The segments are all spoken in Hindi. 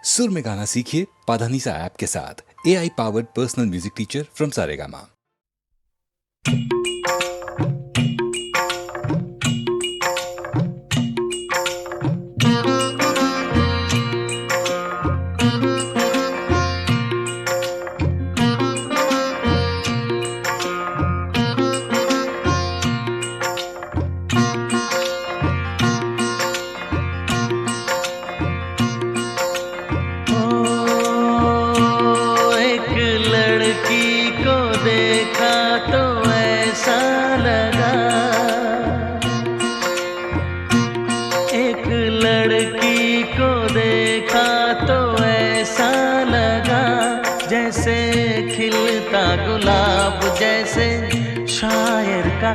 सुर में गाना सीखिए पाधानीसा ऐप के साथ। AI powered personal music teacher from Saregama.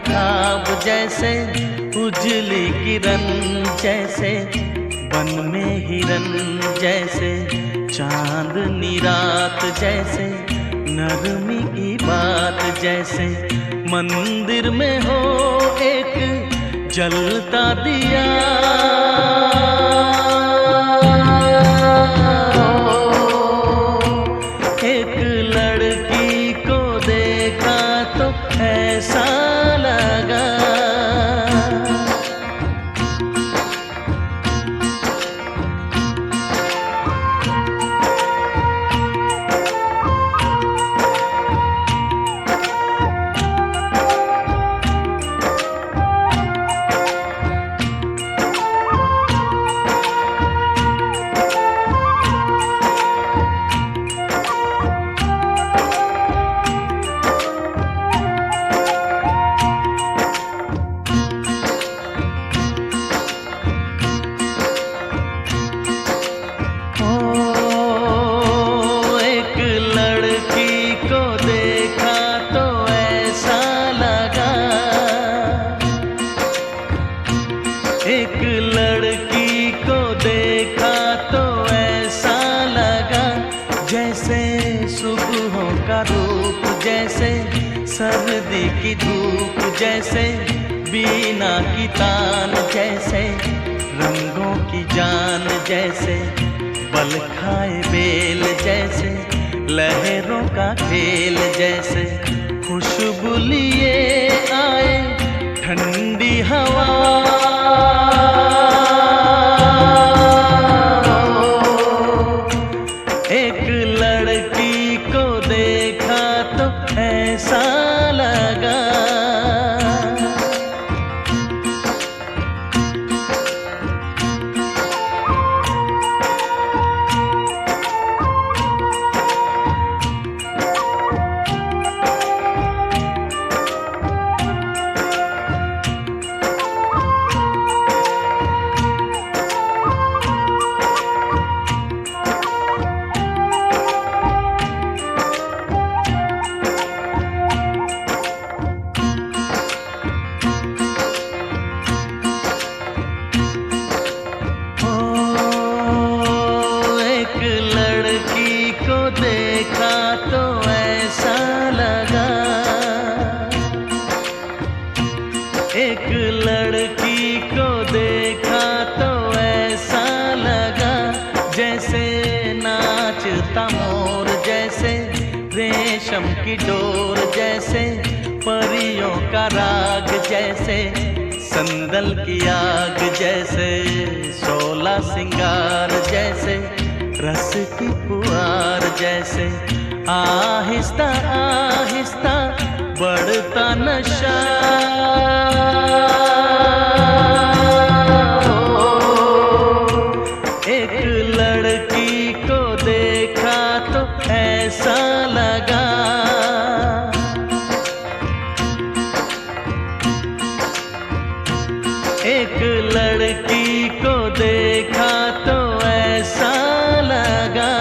ख्वाब जैसे उजली किरण जैसे बन में हिरन जैसे चांदनी रात जैसे नरमी की बात जैसे मंदिर में हो एक जलता दिया एक लड़की को देखा तो ऐसा सर्दी की धूप जैसे बीना की तान जैसे रंगों की जान जैसे बल खाए बेल जैसे लहरों का खेल जैसे खुशबू लिए आए ठंडी हवा एक लड़की को देखा तो ऐसा एक लड़की को देखा तो ऐसा लगा जैसे नाचता मोर जैसे रेशम की डोर जैसे परियों का राग जैसे संदल की आग जैसे शोला सिंगार जैसे रस की फुहार जैसे आहिस्ता आहिस्ता बढ़ता नशा एक लड़की को देखा तो ऐसा लगा एक लड़की को देखा तो ऐसा लगा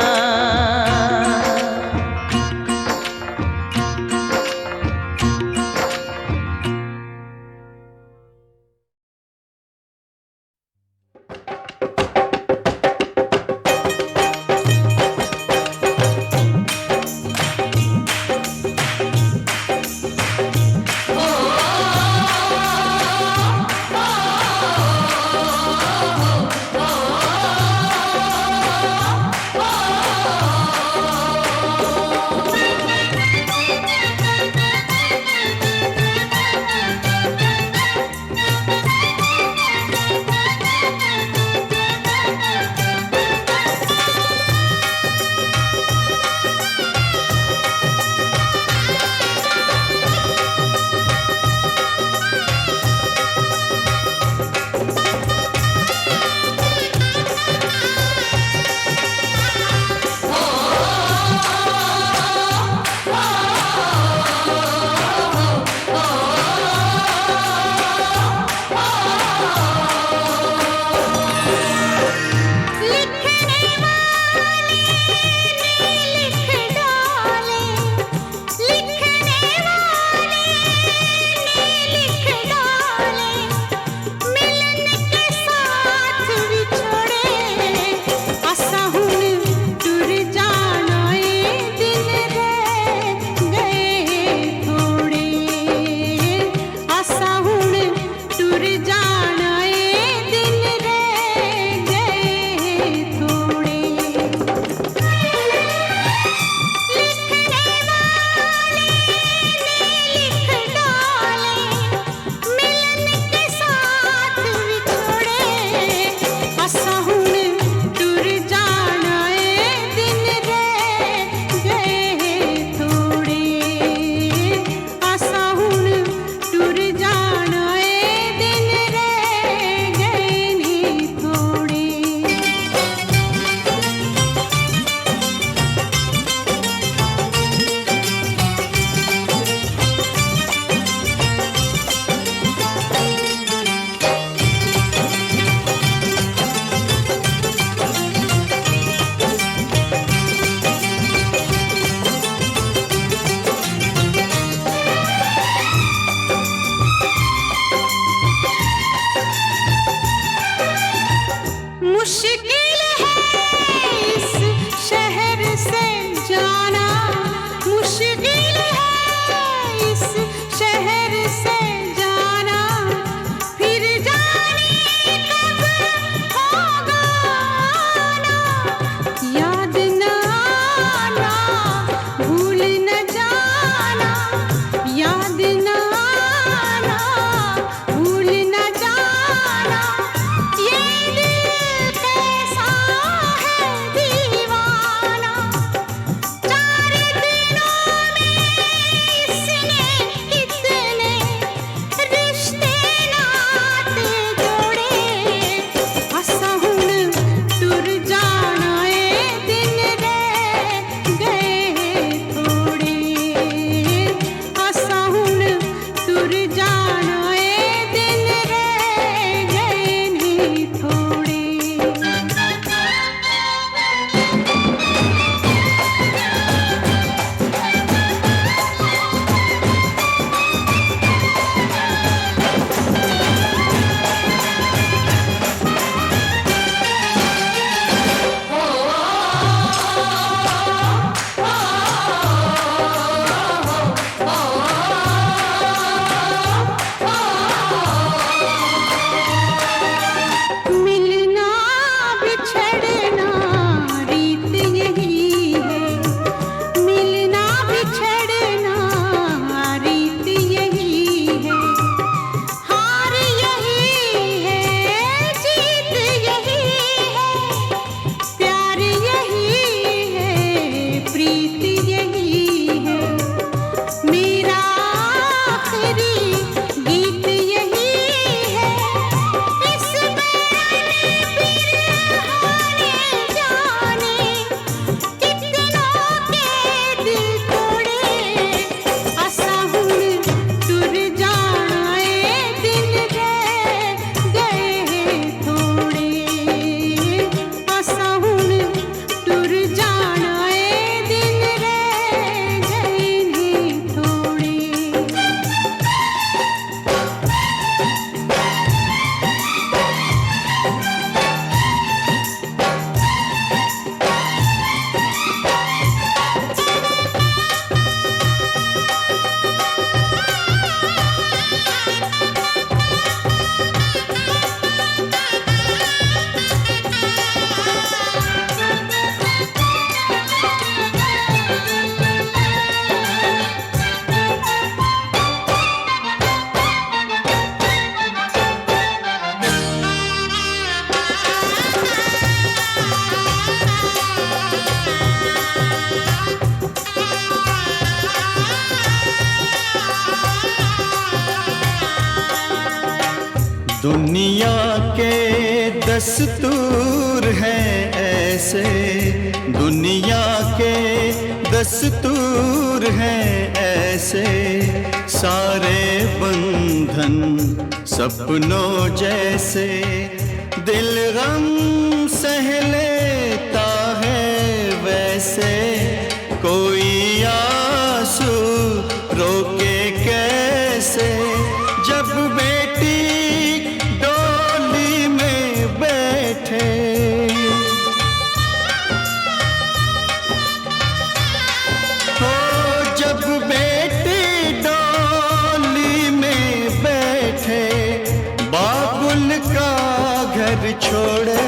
दुनिया के दस्तूर हैं ऐसे, दुनिया के दस्तूर हैं ऐसे, सारे बंधन सपनों जैसे, दिल गम सह लेता है वैसे, कोई आंसू रोके कैसे, जब बेटी डोली में बैठे। हो जब बेटी डोली में बैठे, बाबुल का घर छोड़े,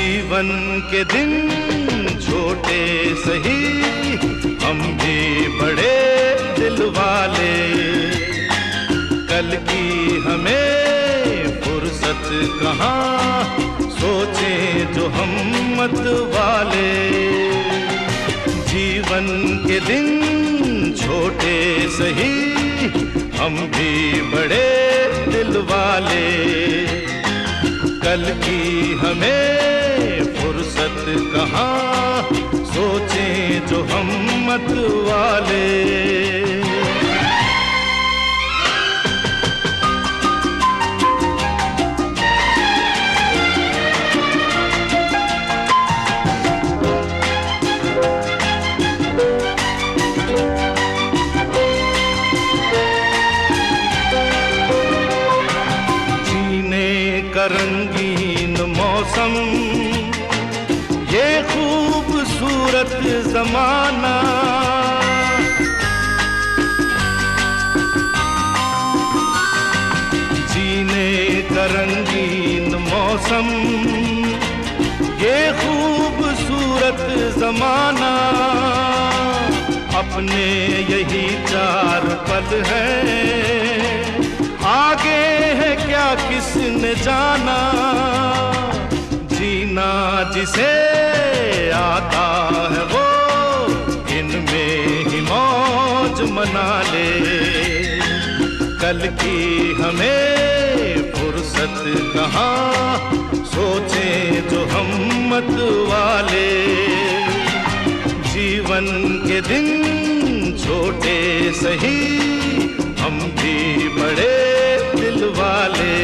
जीवन के दिन छोटे सही, हम भी बड़े दिल वाले, कल की हमें फुर्सत कहाँ, सोचें जो हम मत वाले। जीवन के दिन छोटे सही, हम भी बड़े दिल वाले, कल की हमें फुर्सत कहाँ, सोचें जो हम मत वाले। रंगीन मौसम, ये खूबसूरत जमाना, जीने का रंगीन मौसम, ये खूबसूरत जमाना, अपने यही चार पल हैं, आगे है क्या किसने जाना, जीना जिसे आता है वो इनमें ही मौज मना ले, कल की हमें फुर्सत कहाँ, सोचें जो हम मत वाले। जीवन के दिन छोटे सही, हम भी बड़े दिल वाले,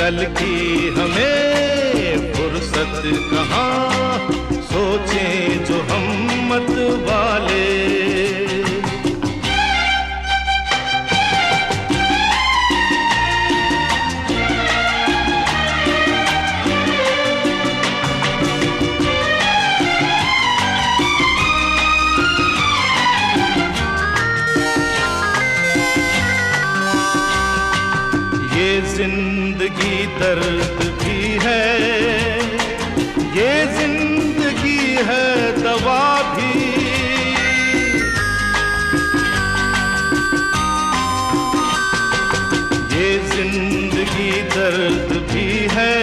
कल की हमें फुर्सत कहाँ, सोचें जो हम मत वाले। जिंदगी दर्द भी है, ये जिंदगी है दवा भी। ये जिंदगी दर्द भी है,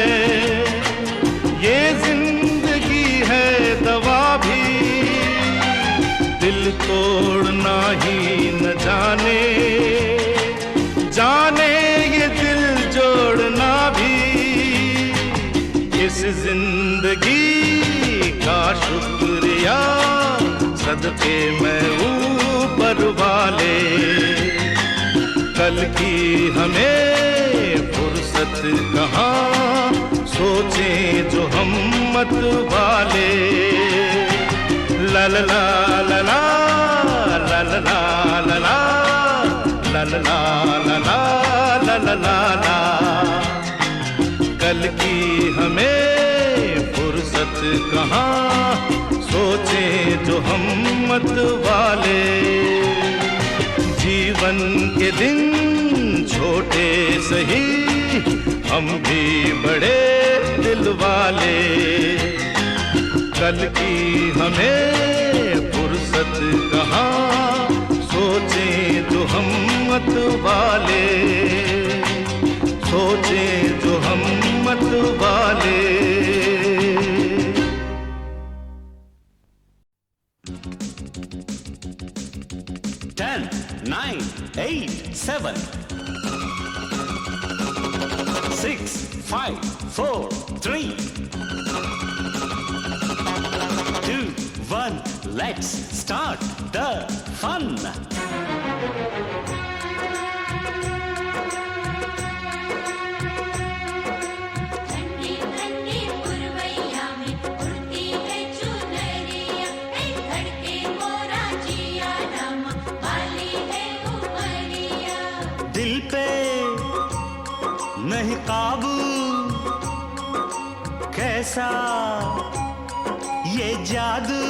ये जिंदगी है दवा भी। दिल तोड़ना ही न जाने, जाने ये दिल जोड़ना भी। इस जिंदगी का शुक्रिया सदके मैं ऊपर वाले। कल की हमें फुर्सत कहाँ, सोचें जो हम मत वाले। ला ला ला ला ला ला ला ला ला ला ला ला ला ला ला ला। कल की हमें फुर्सत कहाँ, सोचें जो हम मत वाले। जीवन के दिन छोटे सही, हम भी बड़े दिल वाले। कल की हमें फुर्सत कहाँ, सोचें जो हम मत वाले। सोचें जो हम मत वाले। 10, 9, 8, 7, 6, 5, 4, 3, 2, 1. Let's start the fun. दिल पे नहीं काबू, कैसा ये जादू।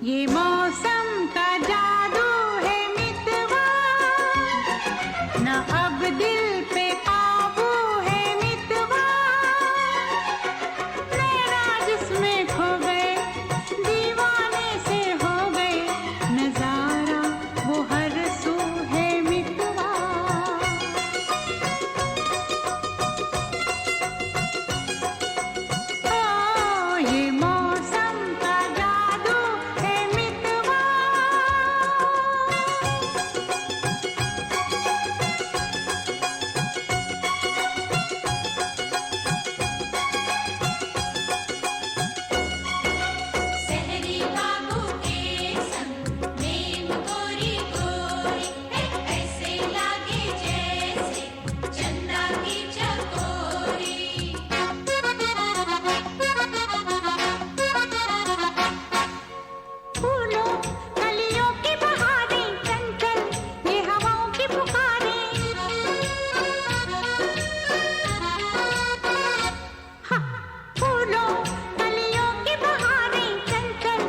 ये मौसम का जादू है मितवा, न अब दिल पे काबू है मितवा। नैना जिसमें खो गए, दीवाने से हो गए, नजारा वो हर सू है मितवा। ओ ये मौसम का जादू है मितवा। सहरी बाबू के संग प्रेम गोरी गोरी है, ऐसे लागे जैसे चंदा की चकोरी। फूलों कलियों की बहारें चंचल, ये हवाओं की पुकारें। हाँ, फूलों कलियों की बहारें चंचल,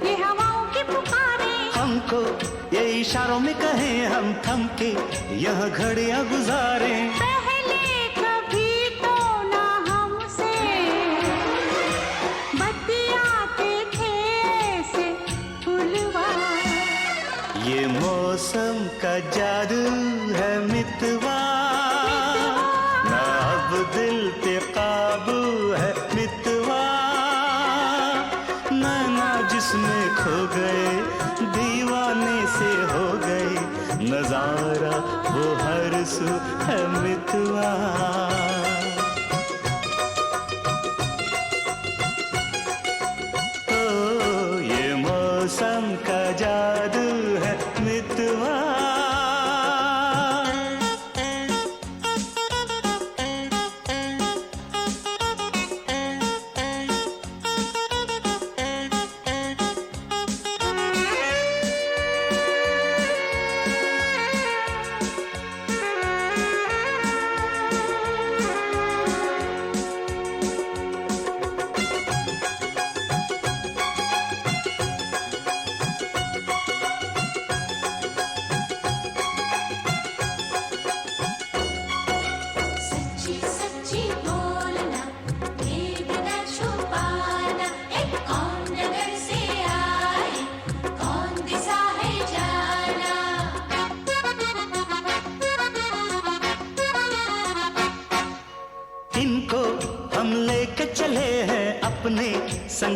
ये हवाओं की पुकारें। हमको ये इशारों में कहें हम थम के यह घड़ियां गुजारें। पहले कभी तो ना हमसे बतियाते थे ऐसे फुलवा। ये मौसम का जादू है मितवा, ना अब दिल पे काबू है मितवा। नैना जिसमें खो गए, दीवाने से हो गए, नजारा वो हर सू है मितवा। ओ ये मौसम का जादू है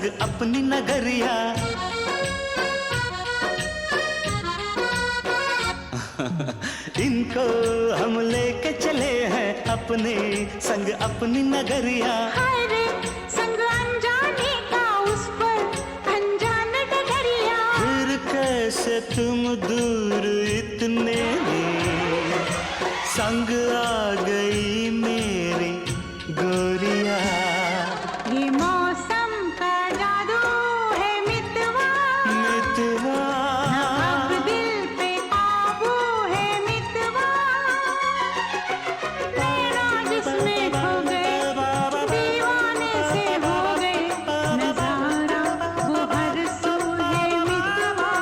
संग अपनी नगरिया। इनको हम लेके चले हैं अपने संग अपनी नगरिया। हाय रे संग अनजाने का उस पर अनजान डगरिया। फिर कैसे तुम दूर इतने संग आ गई मेरी गोरिया। ये मौसम का जादू है मितवा, मितवा अब दिल पे काबू है मितवा। नैना जिसमें खो गए दीवाने से हो गए, नजारा वो हर सू है मितवा।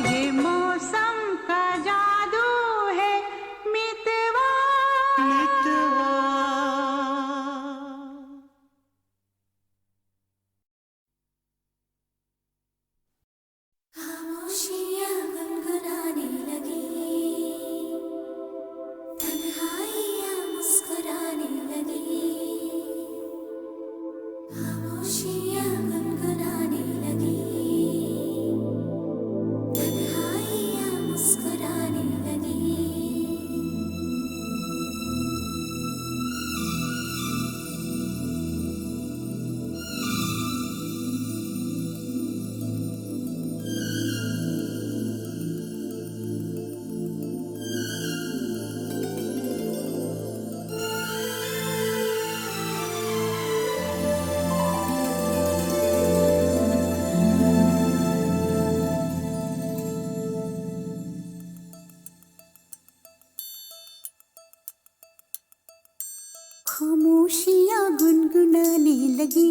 ये मौसम का जादू है मितवा। मितवा। खामोशियाँ गुनगुनाने लगी, तन्हाइयाँ मुस्कुराने लगी। खामोशियाँ गुनगुनाने लगी, तन्हाइयाँ मुस्कुराने लगी। खामोशियाँ गुनगुनाने लगी,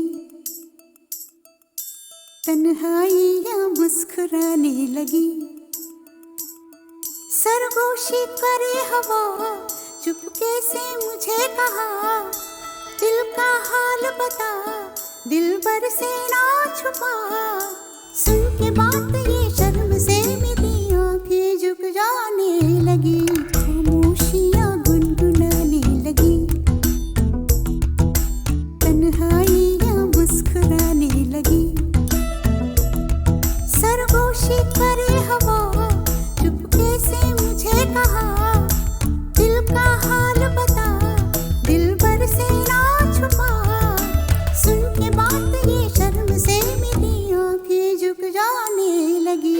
तन्हाइयाँ मुस्कुराने लगी। सरगोशी करे हवा, चुपके से मुझे कहा, दिल का हाल बता, दिल भर से ना छुपा। सुन के बात ये शर्म से मेरी आंखें झुक जाने लगी। खामोशियाँ गुनगुनाने लगी, तन्हाइयाँ मुस्कुराने लगी। सरगोशी करे हवा, चुपके से मुझे कहा, दिल का हाल बता, दिल भर से ना छुपा। सुन के बात ये शर्म से मेरी आंखें झुक जाने लगी।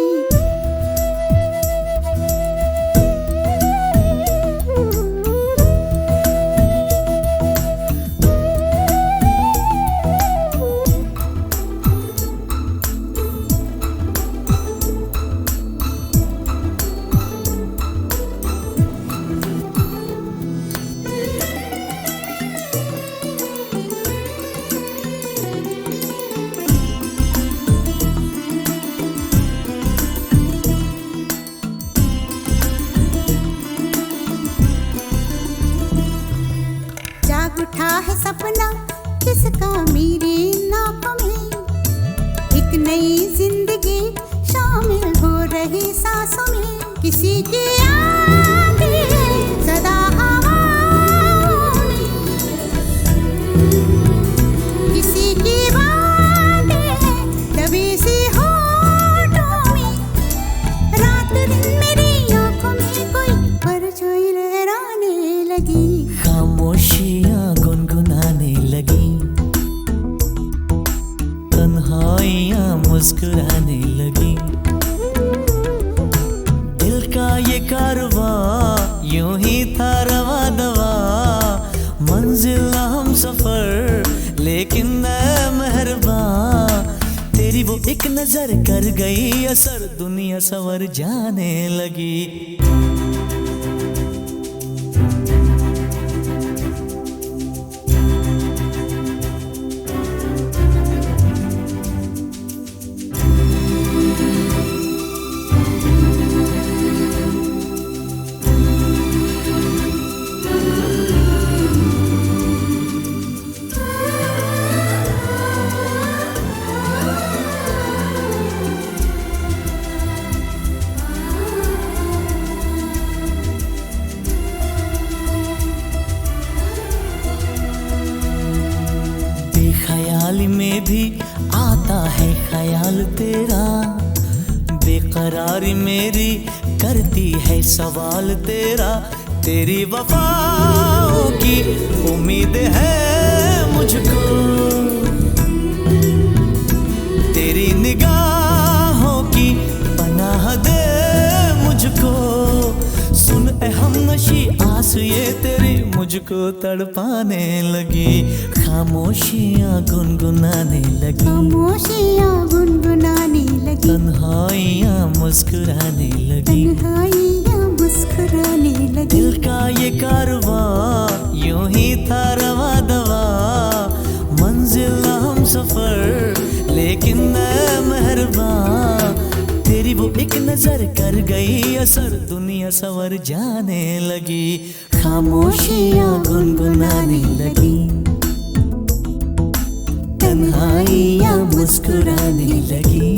उठा है सपना किसका मेरे नाकों में, एक नई जिंदगी शामिल हो रही सांसों में। किसी की आंधी सदा हवाओं में, किसी की बातें दबी सी होठों में। रात दिन मेरी आंखों में कोई परछाई लहराने लगी। खामोशियाँ गुनगुनाने लगी, तन्हाइयाँ मुस्कुराने लगी। दिल का ये कारवां यूं ही था रवा दवा, मंजिल हम सफर लेकिन ऐ मेहरबान, तेरी वो एक नजर कर गई असर, दुनिया संवर जाने लगी। बेख्याली में भी आता है ख्याल तेरा, बेकरारी मेरी करती है सवाल तेरा। तेरी वफाओं की उम्मीद है मुझको, तेरी निगाहों की पनाह दे मुझको। सुन ए हमनशी आस ये तेरी मुझको तड़पाने लगी, खामोशियाँ गुनगुनाने लगी, खामोशियाँ गुनगुनाने लगी, तन्हाइयाँ मुस्कुराने लगी, तन्हाइयाँ मुस्कुराने लगी। दिल का ये कारवां यूं ही था रवा दवा, मंजिल हम सफर लेकिन मैं मेहरबान। तेरी वो एक नजर कर गई असर, दुनिया सवर जाने लगी, खामोशियाँ गुनगुनाने लगी, तन्हाइयाँ मुस्कुराने लगी।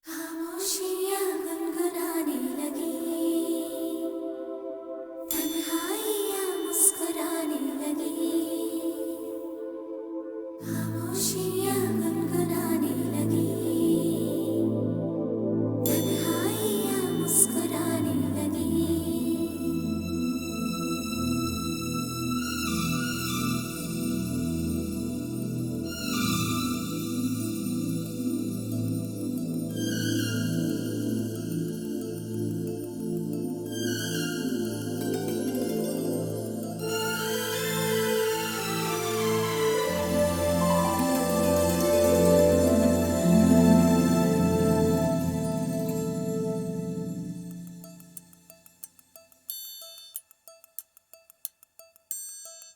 खामोशियाँ गुनगुनाने लगी, तन्हाइयाँ मुस्कुराने लगी, खामोशियाँ गुनगुनाने लगी, तन्हाइयाँ मुस्कुराने लगी।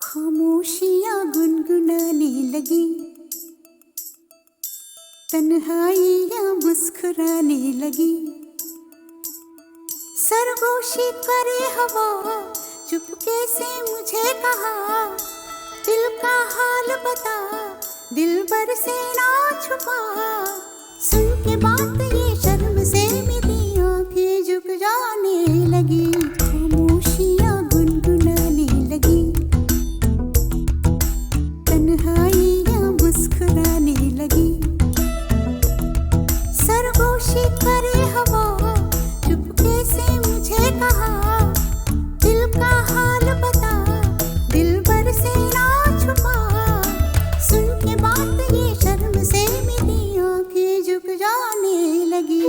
खामोशियाँ गुनगुनाने लगी, तन्हाइयाँ मुस्कुराने लगी। सरगोशी करे हवा चुपके से मुझे कहा, दिल का हाल बता दिल भर से ना छुपा। सुन के बात ये शर्म से मेरी आंखें झुक जाने लगी, खामोशियाँ गुनगुनाने लगी, तन्हाइयाँ मुस्कुराने लगी। सरगोशी करे हवा चुपके से मुझे कहा, दिल का हाल बता दिल भर से ना छुपा। सुन के बात ये शर्म से मेरी आंखें झुक जाने लगी।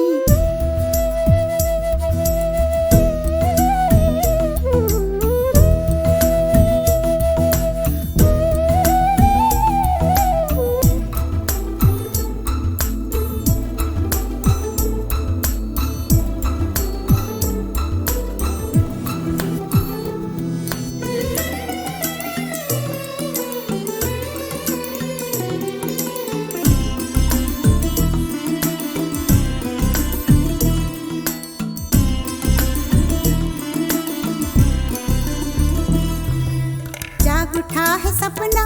जाग उठा है सपना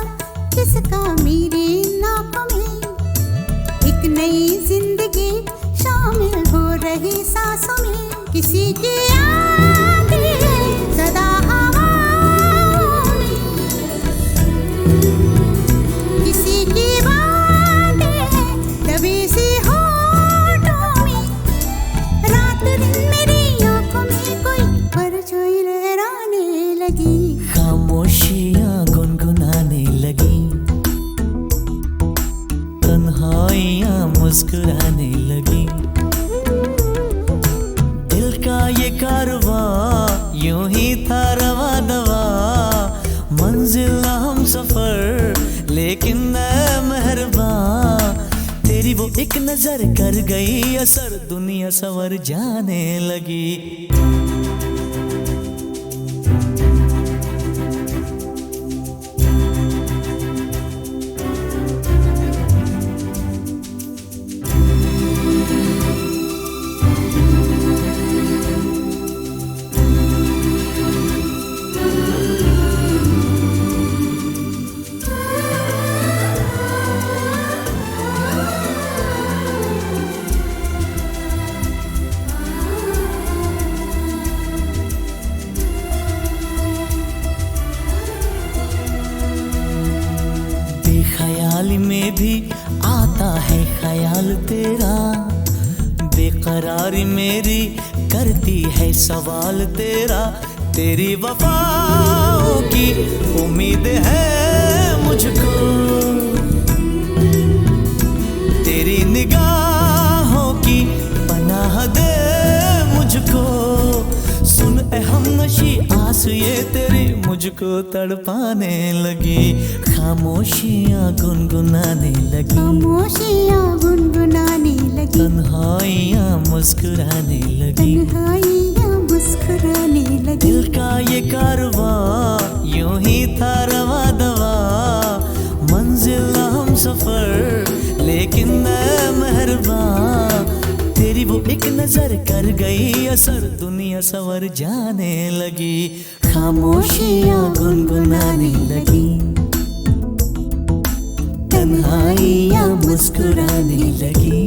किसका मेरी नाकों में, एक नई जिंदगी शामिल हो रही सांसों में। किसी की यादें सदा हवाओं में, किसी की बातें दबी सी होठों में। रात दिन मेरी आंखों में कोई परछाई लहराने लगी, खामोशियाँ गुनगुनाने लगी, तन्हाइयाँ मुस्कुराने लगी। दिल का ये कारवां यूं ही था रवा दवा, मंजिल हम सफर लेकिन मैं मेहरबान। तेरी वो एक नजर कर गई असर, दुनिया सवर जाने लगी। खुशहाली में भी आता है ख्याल तेरा, बेकरारी मेरी करती है सवाल तेरा। तेरी वफाओं की उम्मीद है मुझको, तेरी निगाहों की पनाह दे मुझको। सुन ए हमनशी आस ये तेरी मुझको तड़पाने लगी, खामोशियाँ गुनगुनाने लगी, खामोशियाँ गुनगुनाने लगी, तन्हाइयाँ मुस्कुराने लगी, तन्हाइयाँ मुस्कुराने लगी। दिल का ये कारवां यूं ही था रवा दवा, मंजिल हम सफर लेकिन मैं मेहरबान। तेरी वो एक नजर कर गई असर, दुनिया सवर जाने लगी, खामोशियाँ गुनगुनाने लगी, तन्हाइयाँ मुस्कुराने लगी।